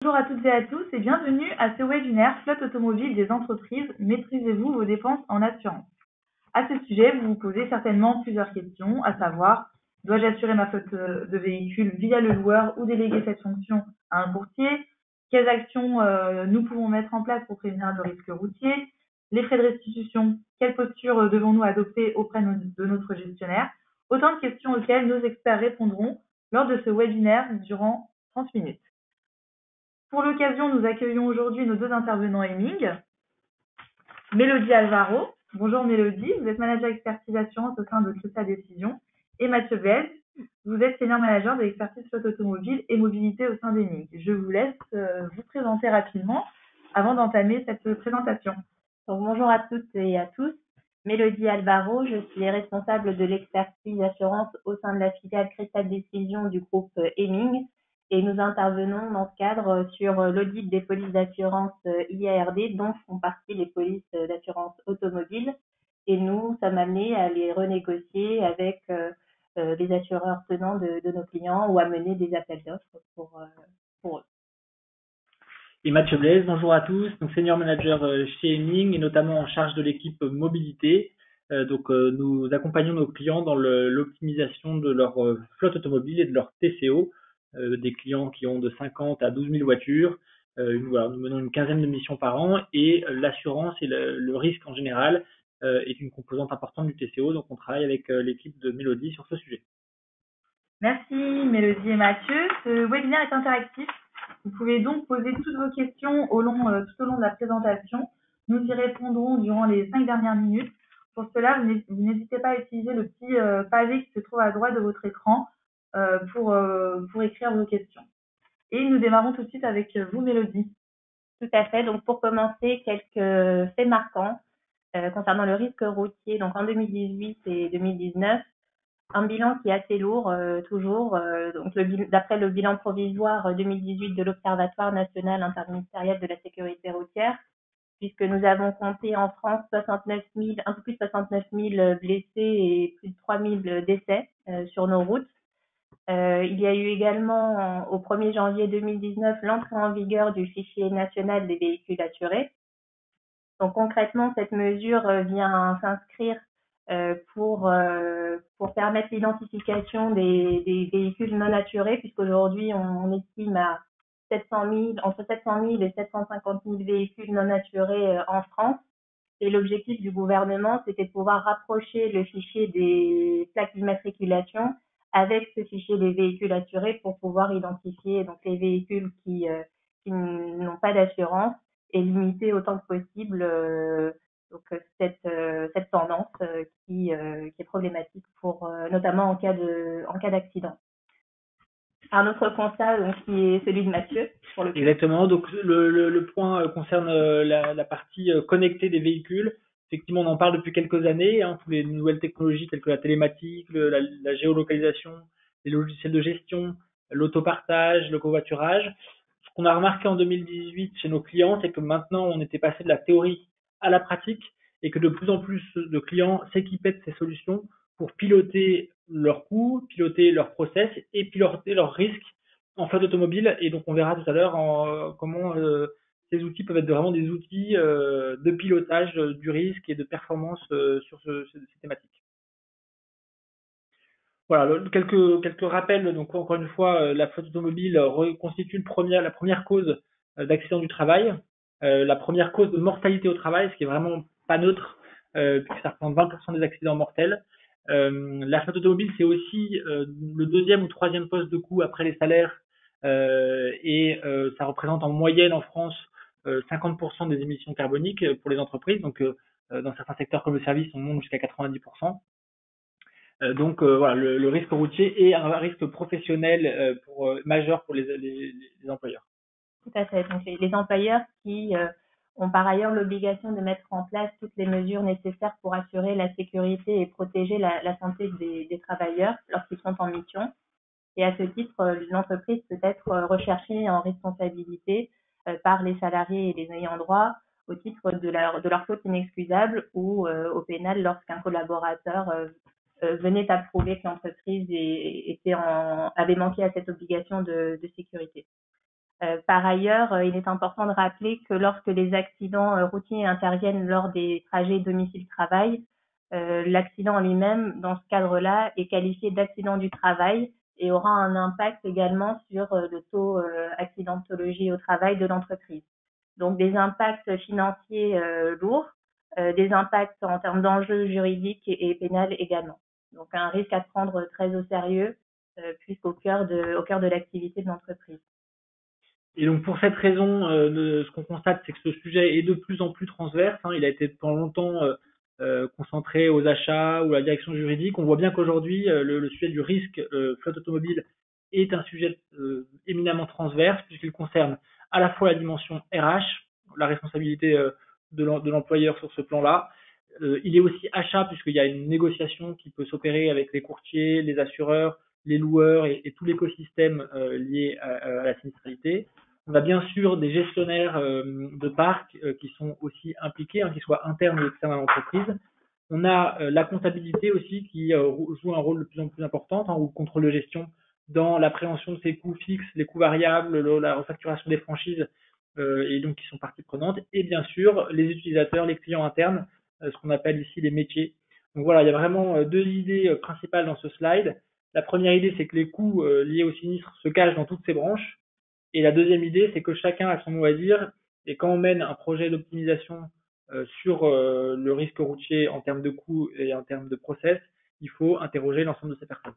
Bonjour à toutes et à tous et bienvenue à ce webinaire Flotte automobile des entreprises, maîtrisez-vous vos dépenses en assurance. À ce sujet, vous vous posez certainement plusieurs questions, à savoir, dois-je assurer ma flotte de véhicules via le loueur ou déléguer cette fonction à un courtier? Quelles actions nous pouvons mettre en place pour prévenir le risque routier? Les frais de restitution, quelle posture devons-nous adopter auprès de notre gestionnaire? Autant de questions auxquelles nos experts répondront lors de ce webinaire durant 30 minutes. Pour l'occasion, nous accueillons aujourd'hui nos deux intervenants Hemming. Mélodie Alvaro. Bonjour Mélodie, vous êtes manager expertise assurance au sein de Cristal Décision. Et Mathieu Blaise, vous êtes senior manager de l'expertise flotte automobile et mobilité au sein d'Hemming. Je vous laisse vous présenter rapidement avant d'entamer cette présentation. Donc, bonjour à toutes et à tous. Mélodie Alvaro, je suis responsable de l'expertise assurance au sein de la filiale Cristal Décision du groupe Hemming et nous intervenons dans ce cadre sur l'audit des polices d'assurance IARD dont font partie les polices d'assurance automobile et nous sommes amenés à les renégocier avec les assureurs tenants de nos clients ou à mener des appels d'offres pour eux. Et Mathieu Blaise, bonjour à tous, donc senior manager chez Hemming et notamment en charge de l'équipe mobilité. Nous accompagnons nos clients dans l'optimisation de leur flotte automobile et de leur TCO, des clients qui ont de 50 à 12 000 voitures. Nous menons une quinzaine de missions par an et l'assurance et le risque en général est une composante importante du TCO, donc on travaille avec l'équipe de Mélodie sur ce sujet. Merci Mélodie et Mathieu. Ce webinaire est interactif. Vous pouvez donc poser toutes vos questions tout au long de la présentation. Nous y répondrons durant les 5 dernières minutes. Pour cela, vous n'hésitez pas à utiliser le petit pavé qui se trouve à droite de votre écran pour écrire vos questions. Et nous démarrons tout de suite avec vous, Mélodie. Tout à fait. Donc, pour commencer, quelques faits marquants concernant le risque routier. Donc, en 2018 et 2019, un bilan qui est assez lourd toujours. Donc, d'après le bilan provisoire 2018 de l'Observatoire national interministériel de la sécurité routière, puisque nous avons compté en France 69 000, un peu plus de 69 000 blessés et plus de 3 000 décès sur nos routes. Il y a eu également au 1er janvier 2019 l'entrée en vigueur du fichier national des véhicules assurés. Donc concrètement, cette mesure vient s'inscrire pour permettre l'identification des véhicules non assurés, puisqu'aujourd'hui on estime à entre 700 000 et 750 000 véhicules non assurés en France. Et l'objectif du gouvernement, c'était de pouvoir rapprocher le fichier des plaques d'immatriculation avec ce fichier des véhicules assurés pour pouvoir identifier donc les véhicules qui n'ont pas d'assurance et limiter autant que possible cette tendance qui est problématique pour notamment en cas d'accident. Un autre constat donc, qui est celui de Mathieu. Exactement. Donc le point concerne la partie connectée des véhicules. Effectivement, on en parle depuis quelques années. Toutes les nouvelles technologies telles que la télématique, la géolocalisation, les logiciels de gestion, l'autopartage, le covoiturage. Ce qu'on a remarqué en 2018 chez nos clients, c'est que maintenant on était passé de la théorie à la pratique et que de plus en plus de clients s'équipaient de ces solutions pour piloter leurs coûts, piloter leurs process et piloter leurs risques en flotte automobile. Et donc on verra tout à l'heure comment ces outils peuvent être vraiment des outils de pilotage du risque et de performance sur ces thématiques. Voilà, quelques rappels. Donc encore une fois, la flotte automobile constitue la première cause d'accident du travail, la première cause de mortalité au travail, ce qui est vraiment pas neutre, puisque ça représente 20% des accidents mortels. La flotte automobile, c'est aussi le deuxième ou troisième poste de coût après les salaires, et ça représente en moyenne en France 50% des émissions carboniques pour les entreprises. Donc dans certains secteurs comme le service, on monte jusqu'à 90%. Voilà, le risque routier est un risque professionnel majeur pour les employeurs. Tout à fait. Donc les employeurs qui ont par ailleurs l'obligation de mettre en place toutes les mesures nécessaires pour assurer la sécurité et protéger la santé des travailleurs lorsqu'ils sont en mission. Et à ce titre, l'entreprise peut être recherchée en responsabilité par les salariés et les ayants droit au titre de leur faute inexcusable ou au pénal lorsqu'un collaborateur venait à prouver que l'entreprise avait manqué à cette obligation de sécurité. Par ailleurs, il est important de rappeler que lorsque les accidents routiers interviennent lors des trajets domicile-travail, l'accident en lui-même, dans ce cadre-là, est qualifié d'accident du travail et aura un impact également sur le taux accidentologie au travail de l'entreprise. Donc des impacts financiers lourds, des impacts en termes d'enjeux juridiques et pénals également. Donc un risque à prendre très au sérieux, puisqu'au cœur de l'activité de l'entreprise. Et donc pour cette raison, ce qu'on constate, c'est que ce sujet est de plus en plus transverse. Il a été pendant longtemps concentré aux achats ou à la direction juridique. On voit bien qu'aujourd'hui, le sujet du risque flotte automobile est un sujet éminemment transverse puisqu'il concerne à la fois la dimension RH, la responsabilité de l'employeur sur ce plan-là. Il est aussi achat puisqu'il y a une négociation qui peut s'opérer avec les courtiers, les assureurs, les loueurs et tout l'écosystème lié à la sinistralité. On a bien sûr des gestionnaires de parcs qui sont aussi impliqués, qu'ils soient internes ou externes à l'entreprise. On a la comptabilité aussi qui joue un rôle de plus en plus important, ou le contrôle de gestion dans l'appréhension de ces coûts fixes, les coûts variables, la refacturation des franchises, et donc qui sont partie prenante. Et bien sûr, les utilisateurs, les clients internes, ce qu'on appelle ici les métiers. Donc voilà, il y a vraiment deux idées principales dans ce slide. La première idée, c'est que les coûts liés au sinistre se cachent dans toutes ces branches. Et la deuxième idée, c'est que chacun a son mot à dire. Et quand on mène un projet d'optimisation sur le risque routier en termes de coûts et en termes de process, il faut interroger l'ensemble de ces personnes.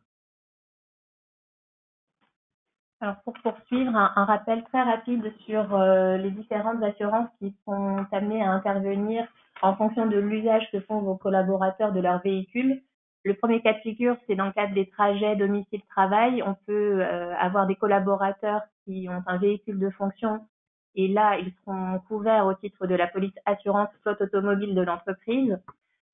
Alors pour poursuivre, un rappel très rapide sur les différentes assurances qui sont amenées à intervenir en fonction de l'usage que font vos collaborateurs de leur véhicule. Le premier cas de figure, c'est dans le cadre des trajets domicile-travail. On peut avoir des collaborateurs qui ont un véhicule de fonction et là, ils seront couverts au titre de la police assurance flotte automobile de l'entreprise.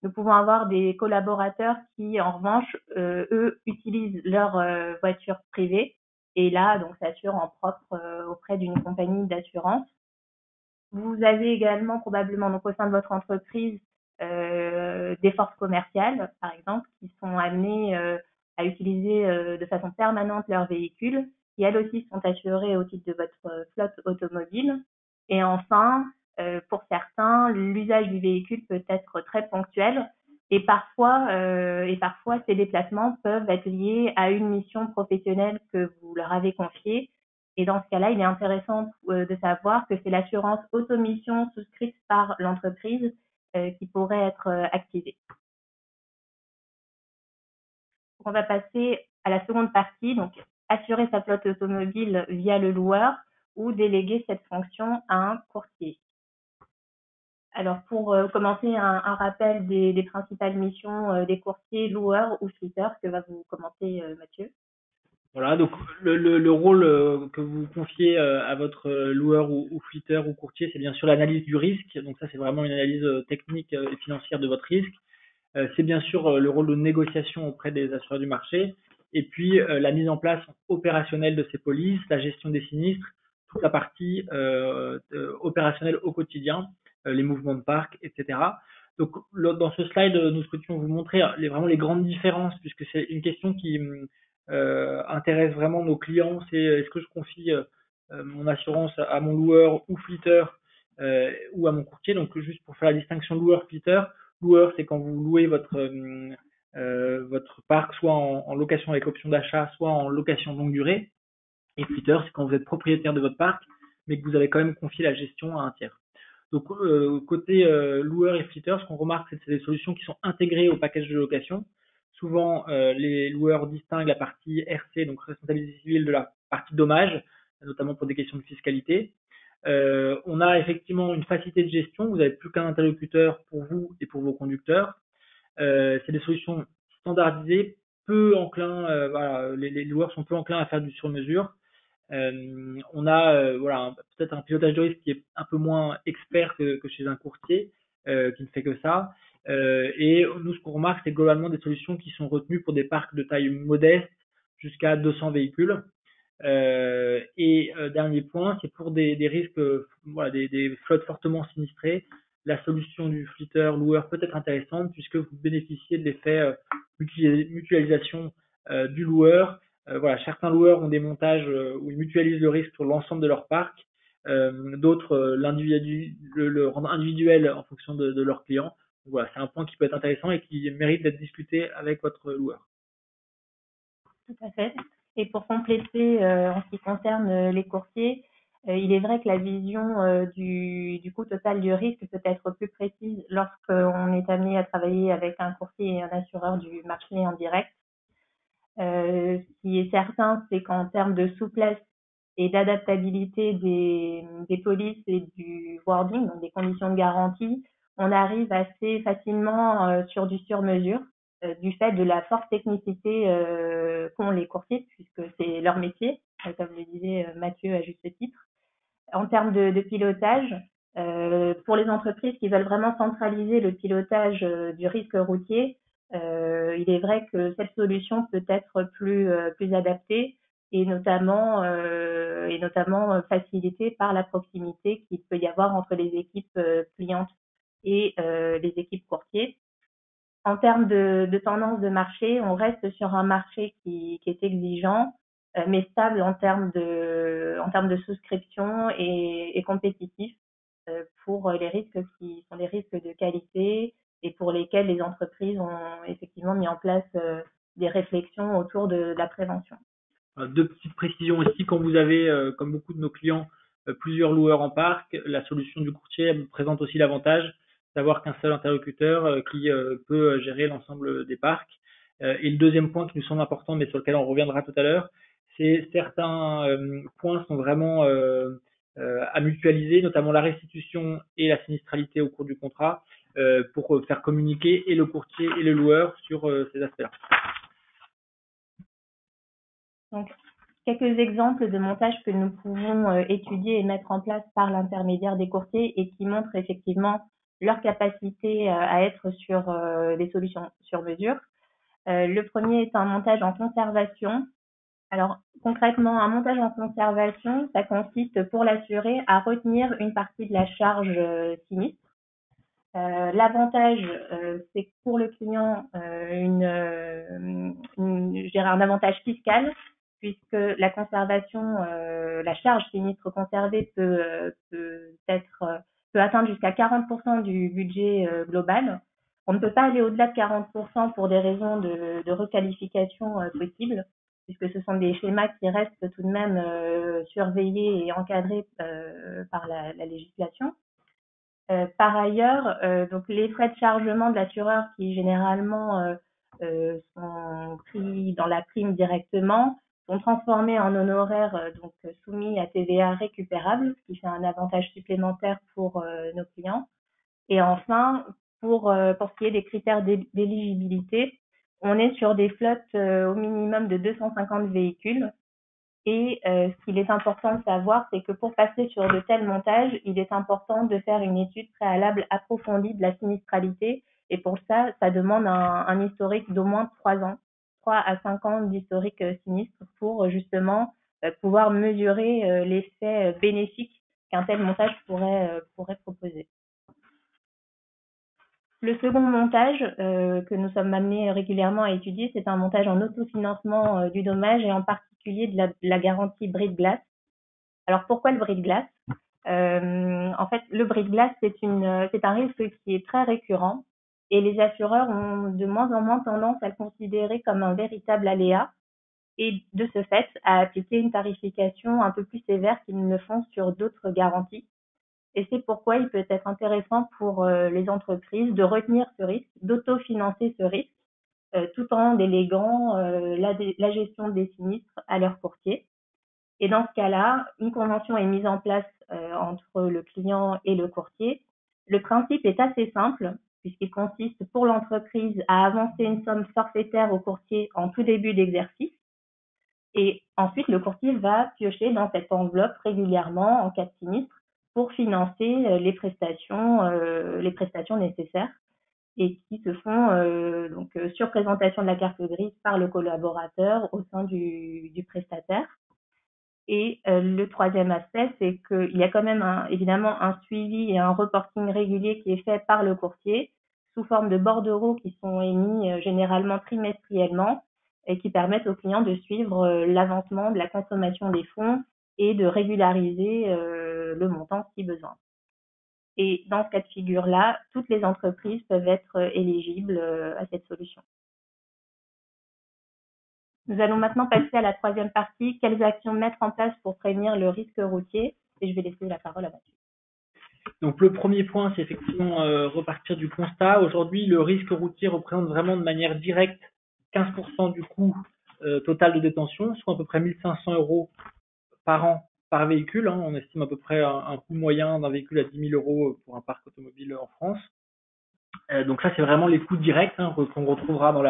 Nous pouvons avoir des collaborateurs qui, en revanche, eux, utilisent leur voiture privée et là, donc, s'assure en propre auprès d'une compagnie d'assurance. Vous avez également probablement donc au sein de votre entreprise des forces commerciales, par exemple, qui sont amenées à utiliser de façon permanente leurs véhicules, qui elles aussi sont assurées au titre de votre flotte automobile. Et enfin, pour certains, l'usage du véhicule peut être très ponctuel et parfois ces déplacements peuvent être liés à une mission professionnelle que vous leur avez confiée. Et dans ce cas-là, il est intéressant de savoir que c'est l'assurance automission souscrite par l'entreprise qui pourrait être activée. On va passer à la seconde partie, donc assurer sa flotte automobile via le loueur ou déléguer cette fonction à un courtier. Alors pour commencer, un rappel des principales missions des courtiers, loueurs ou flitters que va vous commenter Mathieu. Voilà, donc le rôle que vous confiez à votre loueur ou flitter ou courtier, c'est bien sûr l'analyse du risque. Donc ça, c'est vraiment une analyse technique et financière de votre risque. C'est bien sûr le rôle de négociation auprès des assureurs du marché. Et puis la mise en place opérationnelle de ces polices, la gestion des sinistres, toute la partie opérationnelle au quotidien, les mouvements de parc, etc. Donc dans ce slide, nous souhaitions vous montrer vraiment les grandes différences, puisque c'est une question qui intéresse vraiment nos clients. C'est est-ce que je confie mon assurance à mon loueur ou flitter ou à mon courtier. Donc juste pour faire la distinction loueur-flitter, loueur c'est quand vous louez votre parc soit en location avec option d'achat, soit en location longue durée. Et flitter c'est quand vous êtes propriétaire de votre parc, mais que vous avez quand même confié la gestion à un tiers. Donc côté loueur et flitter, ce qu'on remarque, c'est que c'est des solutions qui sont intégrées au package de location. Souvent, les loueurs distinguent la partie RC, donc responsabilité civile, de la partie dommage, notamment pour des questions de fiscalité. On a effectivement une facilité de gestion. Vous n'avez plus qu'un interlocuteur pour vous et pour vos conducteurs. C'est des solutions standardisées, peu enclins. Voilà, les loueurs sont peu enclins à faire du sur-mesure. On a voilà peut-être un pilotage de risque qui est un peu moins expert que chez un courtier qui ne fait que ça. Et nous, ce qu'on remarque, c'est globalement des solutions qui sont retenues pour des parcs de taille modeste jusqu'à 200 véhicules. Dernier point, c'est pour des risques, voilà, des flottes fortement sinistrées. La solution du flitter loueur peut être intéressante puisque vous bénéficiez de l'effet mutualisation du loueur Voilà, certains loueurs ont des montages où ils mutualisent le risque sur l'ensemble de leur parc. D'autres le rendent individuel en fonction de leurs clients. Donc voilà, c'est un point qui peut être intéressant et qui mérite d'être discuté avec votre loueur. Tout à fait. Et pour compléter, en ce qui concerne les courtiers, il est vrai que la vision du coût total du risque peut être plus précise lorsqu'on est amené à travailler avec un courtier et un assureur du marché en direct. Ce qui est certain, c'est qu'en termes de souplesse et d'adaptabilité des polices et du wording, donc des conditions de garantie, on arrive assez facilement sur du sur-mesure du fait de la forte technicité qu'ont les courtiers, puisque c'est leur métier, comme le disait Mathieu à juste titre. En termes de pilotage, pour les entreprises qui veulent vraiment centraliser le pilotage du risque routier, il est vrai que cette solution peut être plus adaptée et notamment facilitée par la proximité qu'il peut y avoir entre les équipes clientes et les équipes courtiers. En termes de tendance de marché, on reste sur un marché qui est exigeant, mais stable en termes de souscription et compétitif pour les risques qui sont des risques de qualité et pour lesquels les entreprises ont effectivement mis en place des réflexions autour de la prévention. Deux petites précisions ici, quand vous avez, comme beaucoup de nos clients, plusieurs loueurs en parc, la solution du courtier présente aussi l'avantage d'avoir qu'un seul interlocuteur qui peut gérer l'ensemble des parcs. Et le deuxième point qui nous semble important, mais sur lequel on reviendra tout à l'heure, c'est certains points sont vraiment à mutualiser, notamment la restitution et la sinistralité au cours du contrat, pour faire communiquer et le courtier et le loueur sur ces aspects-là. Donc, quelques exemples de montages que nous pouvons étudier et mettre en place par l'intermédiaire des courtiers et qui montrent effectivement leur capacité à être sur des solutions sur mesure. Le premier est un montage en conservation. Alors, concrètement, un montage en conservation, ça consiste pour l'assuré à retenir une partie de la charge sinistre. L'avantage, c'est que pour le client, un avantage fiscal, puisque la conservation, la charge sinistre conservée peut atteindre jusqu'à 40% du budget global. On ne peut pas aller au-delà de 40% pour des raisons de requalification possibles, puisque ce sont des schémas qui restent tout de même surveillés et encadrés par la législation. Par ailleurs, donc les frais de chargement de l'assureur qui généralement sont pris dans la prime directement sont transformés en honoraires donc soumis à TVA récupérable, ce qui fait un avantage supplémentaire pour nos clients. Et enfin, pour ce qui est des critères d'éligibilité, on est sur des flottes au minimum de 250 véhicules. Et ce qu'il est important de savoir, c'est que pour passer sur de tels montages, il est important de faire une étude préalable approfondie de la sinistralité. Et pour ça, ça demande un historique d'au moins 3 ans, 3 à 5 ans d'historique sinistre pour justement pouvoir mesurer l'effet bénéfique qu'un tel montage pourrait proposer. Le second montage que nous sommes amenés régulièrement à étudier, c'est un montage en autofinancement du dommage et en particulier de la garantie bris de glace. Alors pourquoi le bris de glace En fait, le bris de glace, c'est un risque qui est très récurrent et les assureurs ont de moins en moins tendance à le considérer comme un véritable aléa et de ce fait à appliquer une tarification un peu plus sévère qu'ils ne le font sur d'autres garanties. Et c'est pourquoi il peut être intéressant pour les entreprises de retenir ce risque, d'autofinancer ce risque, tout en déléguant la gestion des sinistres à leurs courtiers. Et dans ce cas-là, une convention est mise en place entre le client et le courtier. Le principe est assez simple, puisqu'il consiste pour l'entreprise à avancer une somme forfaitaire au courtier en tout début d'exercice. Et ensuite, le courtier va piocher dans cette enveloppe régulièrement en cas de sinistre pour financer les prestations nécessaires et qui se font sur présentation de la carte grise par le collaborateur au sein du prestataire. Et le troisième aspect, c'est qu'il y a quand même évidemment un suivi et un reporting régulier qui est fait par le courtier sous forme de bordereaux qui sont émis généralement trimestriellement et qui permettent aux clients de suivre l'avancement de la consommation des fonds et de régulariser le montant si besoin. Et dans ce cas de figure-là, toutes les entreprises peuvent être éligibles à cette solution. Nous allons maintenant passer à la troisième partie, quelles actions mettre en place pour prévenir le risque routier, et je vais laisser la parole à Mathieu. Donc le premier point, c'est effectivement repartir du constat. Aujourd'hui, le risque routier représente vraiment de manière directe 15% du coût total de détention, soit à peu près 1 500 € par an par véhicule. On estime à peu près un coût moyen d'un véhicule à 10 000 € pour un parc automobile en France. Donc ça, c'est vraiment les coûts directs qu'on retrouvera dans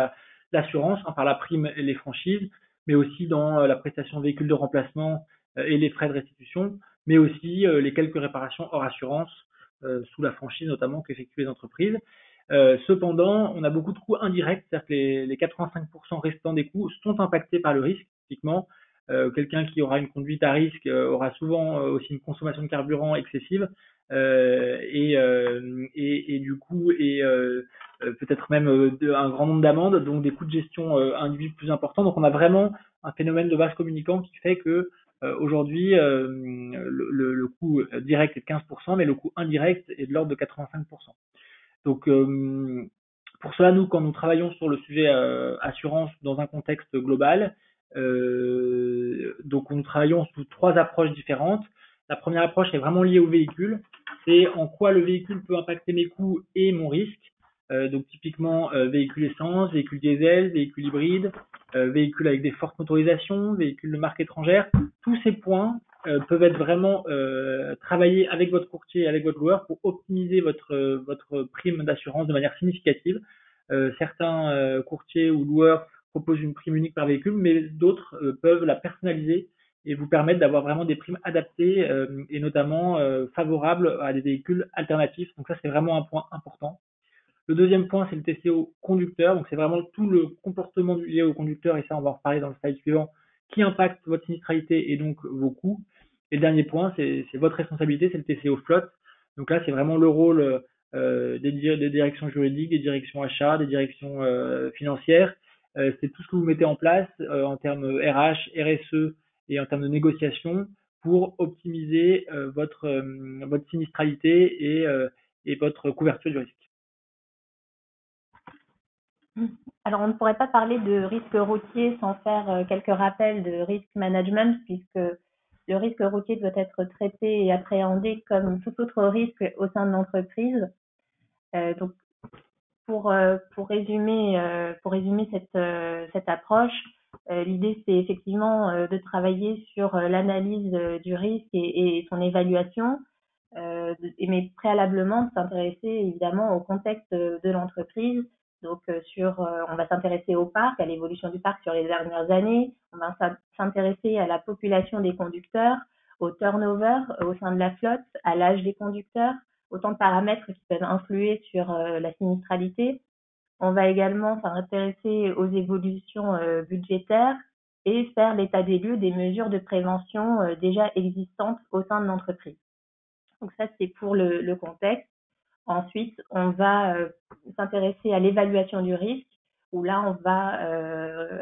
l'assurance par la prime et les franchises, mais aussi dans la prestation de véhicules de remplacement et les frais de restitution, mais aussi les quelques réparations hors assurance, sous la franchise notamment qu'effectuent les entreprises. Cependant, on a beaucoup de coûts indirects, c'est-à-dire que les 85% restants des coûts sont impactés par le risque. Typiquement, quelqu'un qui aura une conduite à risque aura souvent aussi une consommation de carburant excessive et du coup peut-être même un grand nombre d'amendes, donc des coûts de gestion individuels plus importants. Donc on a vraiment un phénomène de vase communicant qui fait que aujourd'hui le coût direct est de 15%, mais le coût indirect est de l'ordre de 85%. Donc pour cela, nous, quand nous travaillons sur le sujet assurance dans un contexte global, donc nous travaillons sous 3 approches différentes. La première approche est vraiment liée au véhicule. C'est en quoi le véhicule peut impacter mes coûts et mon risque. Donc typiquement véhicule essence, véhicule diesel, véhicule hybride, véhicule avec des fortes motorisations, véhicule de marque étrangère. Tous ces points peuvent être vraiment travaillés avec votre courtier et avec votre loueur pour optimiser votre prime d'assurance de manière significative. Certains courtiers ou loueurs proposent une prime unique par véhicule, mais d'autres peuvent la personnaliser et vous permettre d'avoir vraiment des primes adaptées et notamment favorables à des véhicules alternatifs. Donc ça, c'est vraiment un point important. Le deuxième point, c'est le TCO conducteur. Donc c'est vraiment tout le comportement lié au conducteur, et ça, on va en reparler dans le slide suivant, qui impacte votre sinistralité et donc vos coûts. Et le dernier point, c'est votre responsabilité, c'est le TCO flotte. Donc là, c'est vraiment le rôle des directions juridiques, des directions achats, des directions financières. C'est tout ce que vous mettez en place en termes RH, RSE et en termes de négociation pour optimiser votre sinistralité et votre couverture du risque. Alors, on ne pourrait pas parler de risque routier sans faire quelques rappels de risk management, puisque le risque routier doit être traité et appréhendé comme tout autre risque au sein de l'entreprise. Donc, pour résumer cette approche, l'idée c'est effectivement de travailler sur l'analyse du risque et son évaluation, mais préalablement de s'intéresser évidemment au contexte de l'entreprise. Donc on va s'intéresser au parc, à l'évolution du parc sur les dernières années, on va s'intéresser à la population des conducteurs, au turnover au sein de la flotte, à l'âge des conducteurs, autant de paramètres qui peuvent influer sur la sinistralité. On va également s'intéresser aux évolutions budgétaires et faire l'état des lieux des mesures de prévention déjà existantes au sein de l'entreprise. Donc ça, c'est pour le contexte. Ensuite, on va s'intéresser à l'évaluation du risque, où là, on va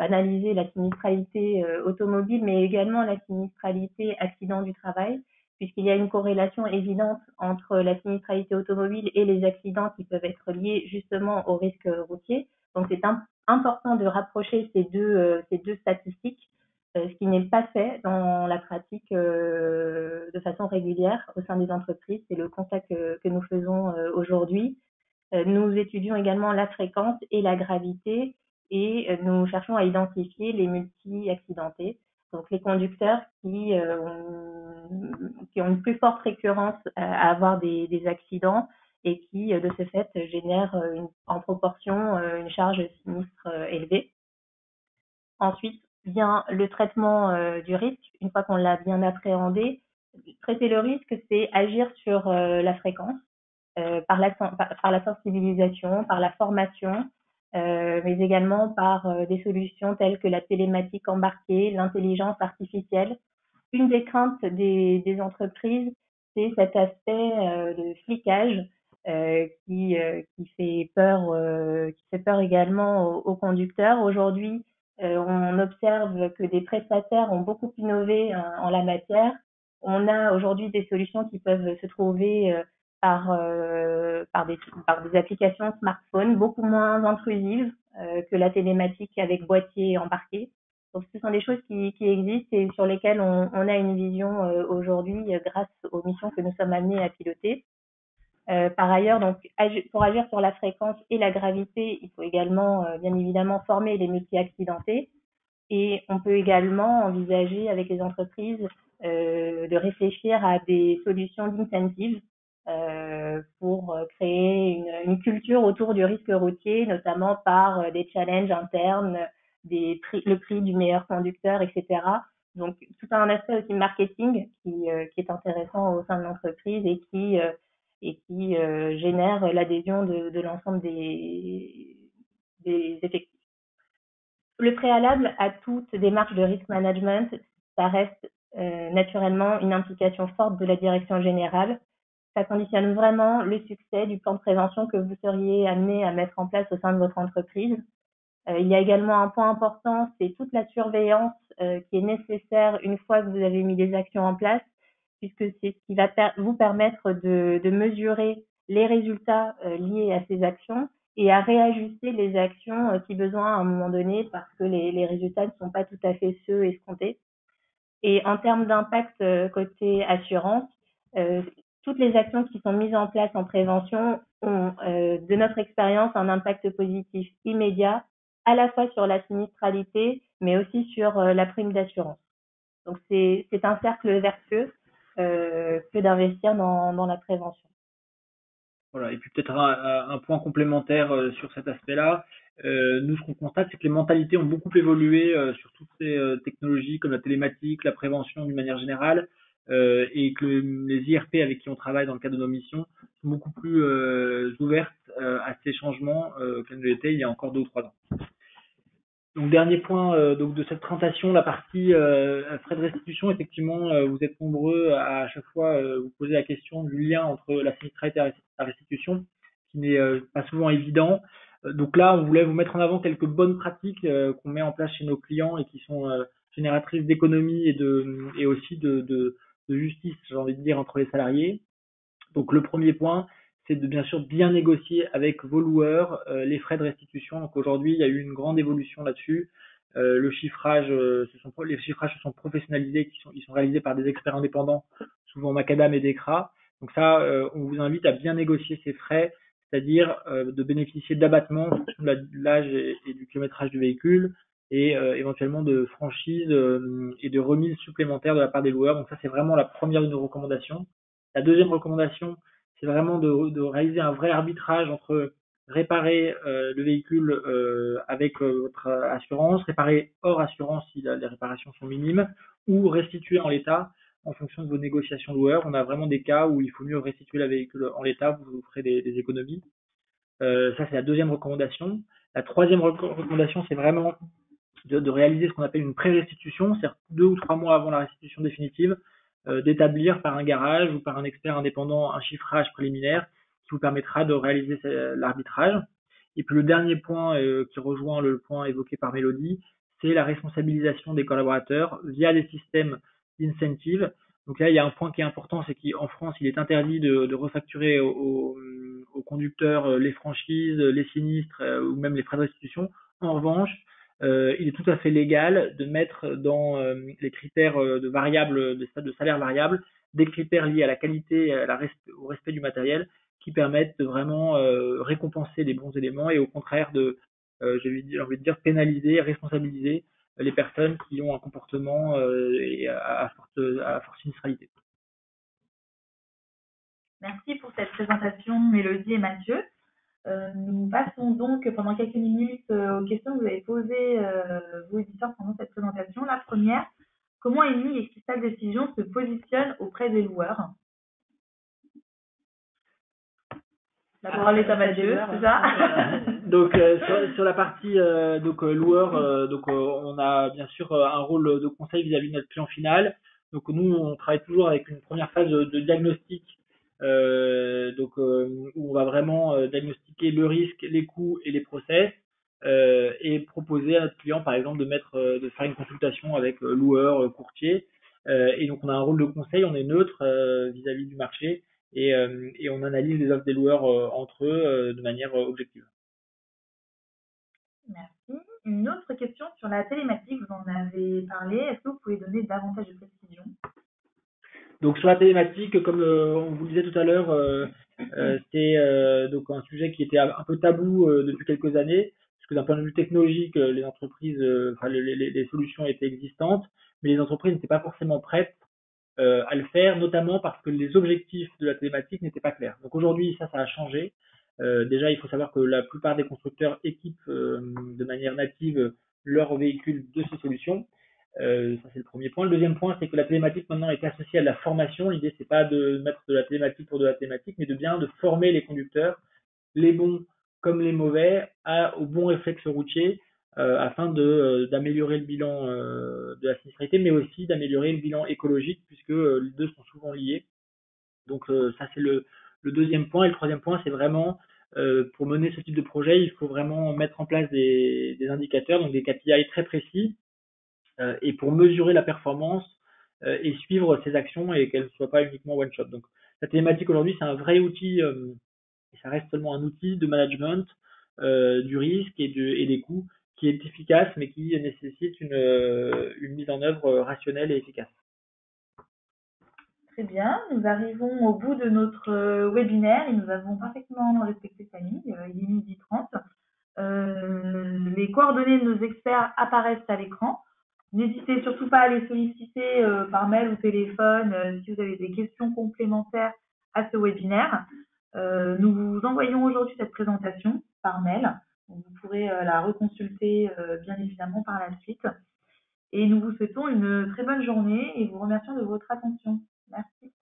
analyser la sinistralité automobile, mais également la sinistralité accident du travail, puisqu'il y a une corrélation évidente entre la sinistralité automobile et les accidents qui peuvent être liés justement au risque routier. Donc, c'est important de rapprocher ces deux statistiques, ce qui n'est pas fait dans la pratique de façon régulière au sein des entreprises. C'est le constat que nous faisons aujourd'hui. Nous étudions également la fréquence et la gravité et nous cherchons à identifier les multi-accidentés, donc les conducteurs qui ont une plus forte récurrence à avoir des accidents et qui, de ce fait, génèrent en proportion une charge sinistre élevée. Ensuite vient le traitement du risque. Une fois qu'on l'a bien appréhendé, traiter le risque, c'est agir sur la fréquence, par la sensibilisation, par la formation, mais également par des solutions telles que la télématique embarquée, l'intelligence artificielle. Une des craintes des entreprises, c'est cet aspect de flicage qui fait peur également aux conducteurs. Aujourd'hui, On observe que des prestataires ont beaucoup innové en la matière. On a aujourd'hui des solutions qui peuvent se trouver par des applications smartphone beaucoup moins intrusives que la télématique avec boîtier embarqué. Donc, ce sont des choses qui existent et sur lesquelles on a une vision aujourd'hui grâce aux missions que nous sommes amenés à piloter. Par ailleurs, donc, pour agir sur la fréquence et la gravité, il faut également, bien évidemment, former les multi-accidentés. Et on peut également envisager avec les entreprises de réfléchir à des solutions d'incentive pour créer une culture autour du risque routier, notamment par des challenges internes, le prix du meilleur conducteur, etc. Donc, tout un aspect aussi marketing qui est intéressant au sein de l'entreprise et qui génère l'adhésion de l'ensemble des effectifs. Le préalable à toute démarche de risk management, ça reste naturellement une implication forte de la direction générale. Ça conditionne vraiment le succès du plan de prévention que vous seriez amené à mettre en place au sein de votre entreprise. Il y a également un point important, c'est toute la surveillance qui est nécessaire une fois que vous avez mis des actions en place, puisque c'est ce qui va vous permettre de mesurer les résultats liés à ces actions et à réajuster les actions si besoin à un moment donné parce que les résultats ne sont pas tout à fait ceux escomptés. Et en termes d'impact côté assurance, toutes les actions qui sont mises en place en prévention ont, de notre expérience, un impact positif immédiat, à la fois sur la sinistralité, mais aussi sur la prime d'assurance. Donc, c'est un cercle vertueux que d'investir dans la prévention. Voilà. Et puis peut-être un point complémentaire sur cet aspect-là. Nous, ce qu'on constate, c'est que les mentalités ont beaucoup évolué sur toutes ces technologies comme la télématique, la prévention d'une manière générale, et que les IRP avec qui on travaille dans le cadre de nos missions sont beaucoup plus ouvertes à ces changements qu'elles ne l'étaient il y a encore 2 ou 3 ans. Donc dernier point donc de cette présentation, la partie frais de restitution. Effectivement, vous êtes nombreux à chaque fois vous poser la question du lien entre la sinistralité et la restitution, qui n'est pas souvent évident. Donc là, on voulait vous mettre en avant quelques bonnes pratiques qu'on met en place chez nos clients et qui sont génératrices d'économie et aussi de justice, j'ai envie de dire, entre les salariés. Donc le premier point, c'est de bien sûr bien négocier avec vos loueurs les frais de restitution. Donc aujourd'hui, il y a eu une grande évolution là-dessus. Le chiffrage, les chiffrages se sont professionnalisés, ils sont réalisés par des experts indépendants, souvent Macadam et Decra. Donc ça, on vous invite à bien négocier ces frais, c'est-à-dire de bénéficier d'abattements en fonction de l'âge et du kilométrage du véhicule, et éventuellement de franchises et de remises supplémentaires de la part des loueurs. Donc ça, c'est vraiment la première de nos recommandations. La deuxième recommandation, c'est vraiment de réaliser un vrai arbitrage entre réparer le véhicule avec votre assurance, réparer hors assurance si les réparations sont minimes, ou restituer en l'état en fonction de vos négociations loueurs. On a vraiment des cas où il faut mieux restituer le véhicule en l'état, vous ferez des économies. Ça, c'est la deuxième recommandation. La troisième recommandation, c'est vraiment de réaliser ce qu'on appelle une pré-restitution, c'est-à-dire 2 ou 3 mois avant la restitution définitive, d'établir par un garage ou par un expert indépendant un chiffrage préliminaire qui vous permettra de réaliser l'arbitrage. Et puis le dernier point qui rejoint le point évoqué par Mélodie, c'est la responsabilisation des collaborateurs via des systèmes d'incentive. Donc là, il y a un point qui est important, c'est qu'en France, il est interdit de refacturer aux conducteurs les franchises, les sinistres ou même les frais de restitution. En revanche, il est tout à fait légal de mettre dans les critères de variables, de salaire variable, des critères liés à la qualité et au respect du matériel qui permettent de vraiment récompenser les bons éléments et au contraire j'ai envie de dire, pénaliser, responsabiliser les personnes qui ont un comportement à forte sinistralité. Merci pour cette présentation, Mélodie et Mathieu. Nous passons donc pendant quelques minutes aux questions que vous avez posées vos auditeurs pendant cette présentation. La première, comment Eni et Crystal Decision se positionnent auprès des loueurs? La parole est à Mathieu, c'est ça? Donc sur la partie loueur, on a bien sûr un rôle de conseil vis-à-vis de notre client final. Donc nous, on travaille toujours avec une première phase de diagnostic, où on va vraiment diagnostiquer le risque, les coûts et les process. et proposer à notre client, par exemple, de faire une consultation avec loueur, courtier. Et donc, on a un rôle de conseil, on est neutre vis-à-vis du marché et on analyse les offres des loueurs entre eux de manière objective. Merci. Une autre question sur la télématique, vous en avez parlé. Est-ce que vous pouvez donner davantage de précision? Donc sur la télématique, comme on vous le disait tout à l'heure, c'est donc un sujet qui était un peu tabou depuis quelques années, parce que d'un point de vue technologique, les entreprises, enfin les solutions étaient existantes, mais les entreprises n'étaient pas forcément prêtes à le faire, notamment parce que les objectifs de la télématique n'étaient pas clairs. Donc aujourd'hui, ça a changé. Déjà, il faut savoir que la plupart des constructeurs équipent de manière native leurs véhicules de ces solutions. Ça, c'est le premier point. Le deuxième point, c'est que la télématique maintenant est associée à de la formation. L'idée, c'est pas de mettre de la télématique pour de la télématique, mais de former les conducteurs, les bons comme les mauvais, aux bons réflexes routiers, afin d'améliorer le bilan de la sinistralité, mais aussi d'améliorer le bilan écologique, puisque les deux sont souvent liés. Donc ça, c'est le deuxième point. Et le troisième point, c'est vraiment pour mener ce type de projet, il faut vraiment mettre en place des indicateurs, donc des KPI très précis, et pour mesurer la performance et suivre ces actions et qu'elles ne soient pas uniquement one shot. Donc la télématique aujourd'hui, c'est un vrai outil, et ça reste seulement un outil de management du risque et des coûts qui est efficace, mais qui nécessite une mise en œuvre rationnelle et efficace. Très bien, nous arrivons au bout de notre webinaire et nous avons parfaitement respecté Camille, il est 12h30. Les coordonnées de nos experts apparaissent à l'écran. N'hésitez surtout pas à les solliciter par mail ou téléphone si vous avez des questions complémentaires à ce webinaire. Nous vous envoyons aujourd'hui cette présentation par mail. Vous pourrez la reconsulter bien évidemment par la suite. Et nous vous souhaitons une très bonne journée et vous remercions de votre attention. Merci.